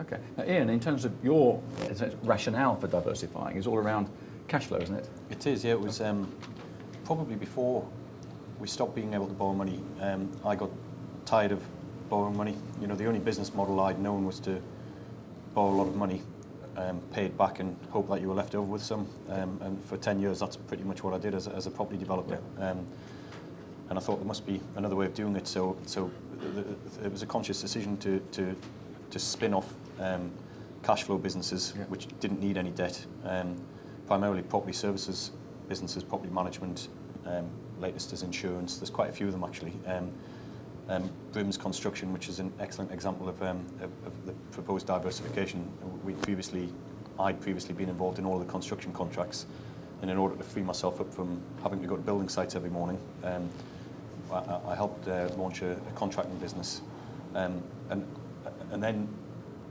Okay. Now, Ian, in terms of your rationale for diversifying, is all around cash flow, isn't it? It is, yeah. It was probably before we stopped being able to borrow money. I got tired of borrowing money. You know, the only business model I'd known was to borrow a lot of money, pay it back and hope that you were left over with some. And for 10 years, that's pretty much what I did as a property developer. Yeah. And I thought there must be another way of doing it. So it was a conscious decision to spin off cash flow businesses, yeah, which didn't need any debt. Primarily property services businesses, property management, latest is insurance. There's quite a few of them actually. Brims Construction, which is an excellent example of the proposed diversification. I'd previously been involved in all of the construction contracts, and in order to free myself up from having to go to building sites every morning, I helped launch a contracting business, and then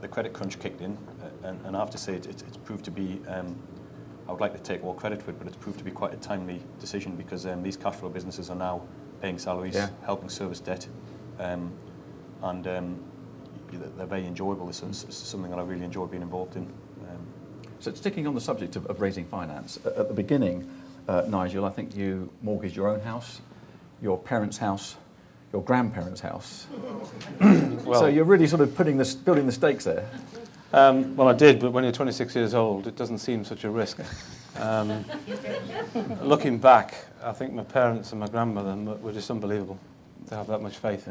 the credit crunch kicked in, and I have to say it's proved to be. I would like to take all credit for it, but it's proved to be quite a timely decision because these cash flow businesses are now paying salaries, yeah, helping service debt, and they're very enjoyable. It's something that I really enjoy being involved in. So sticking on the subject of raising finance, at the beginning, Nigel, I think you mortgaged your own house, your parents' house, your grandparents' house. Well, so you're really sort of building the stakes there. Well, I did, but when you're 26 years old, it doesn't seem such a risk. Looking back, I think my parents and my grandmother were just unbelievable to have that much faith.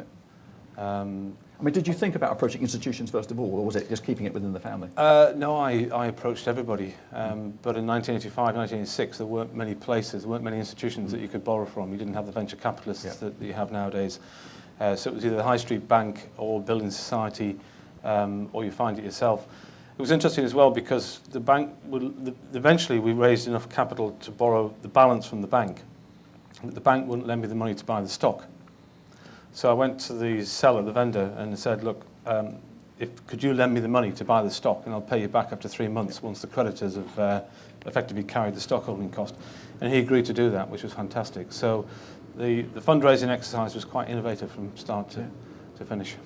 I mean, did you think about approaching institutions first of all, or was it just keeping it within the family? No, I approached everybody. But in 1985, 1986, there weren't many places, there weren't many institutions that you could borrow from. You didn't have the venture capitalists, yeah, that you have nowadays. So it was either the High Street Bank or Building Society, or you find it yourself. It was interesting as well because the bank eventually we raised enough capital to borrow the balance from the bank. The bank wouldn't lend me the money to buy the stock. So I went to the seller, the vendor, and said, look, could you lend me the money to buy the stock and I'll pay you back after 3 months once the creditors have effectively carried the stock holding cost. And he agreed to do that, which was fantastic. So the fundraising exercise was quite innovative from start to finish.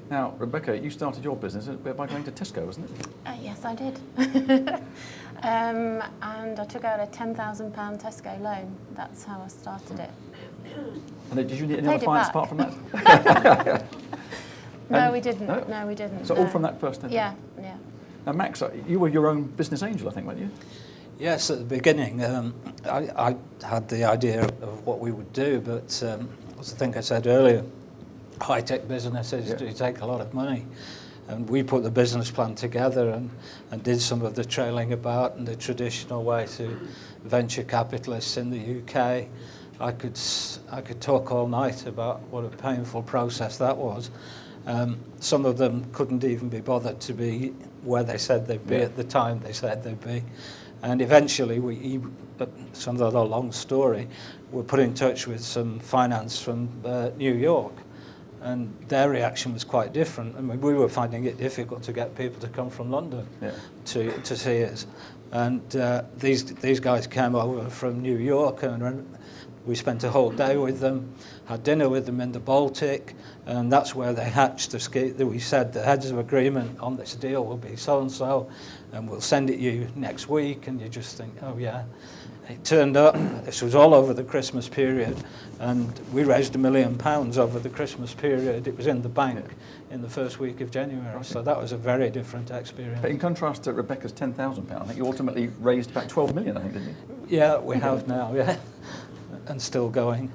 Now, Rebecca, you started your business by going to Tesco, wasn't it? Yes, I did. And I took out a £10,000 Tesco loan. That's how I started it. And did you need any other finance apart from that? No, we didn't. No, we didn't. So all from that first $10,000? Yeah. Now, Max, you were your own business angel, I think, weren't you? Yes, at the beginning, I had the idea of what we would do, but as I think I said earlier, high-tech businesses do take a lot of money. And we put the business plan together and did some of the trailing about in the traditional way to venture capitalists in the UK. I could talk all night about what a painful process that was. Some of them couldn't even be bothered to be where they said they'd be at the time they said they'd be. And eventually, some of the long story, we were put in touch with some finance from New York. And their reaction was quite different. I mean, we were finding it difficult to get people to come from London to see us. And these guys came over from New York, and we spent a whole day with them, had dinner with them in the Baltic, and that's where they hatched the scheme that we said the heads of agreement on this deal will be so-and-so, and we'll send it you next week. And you just think, oh yeah. It turned up, this was all over the Christmas period, and we raised £1 million over the Christmas period. It was in the bank in the first week of January, so that was a very different experience. But in contrast to Rebecca's £10,000, I think you ultimately raised about 12 million, I think, didn't you? Yeah, we have now, yeah, and still going.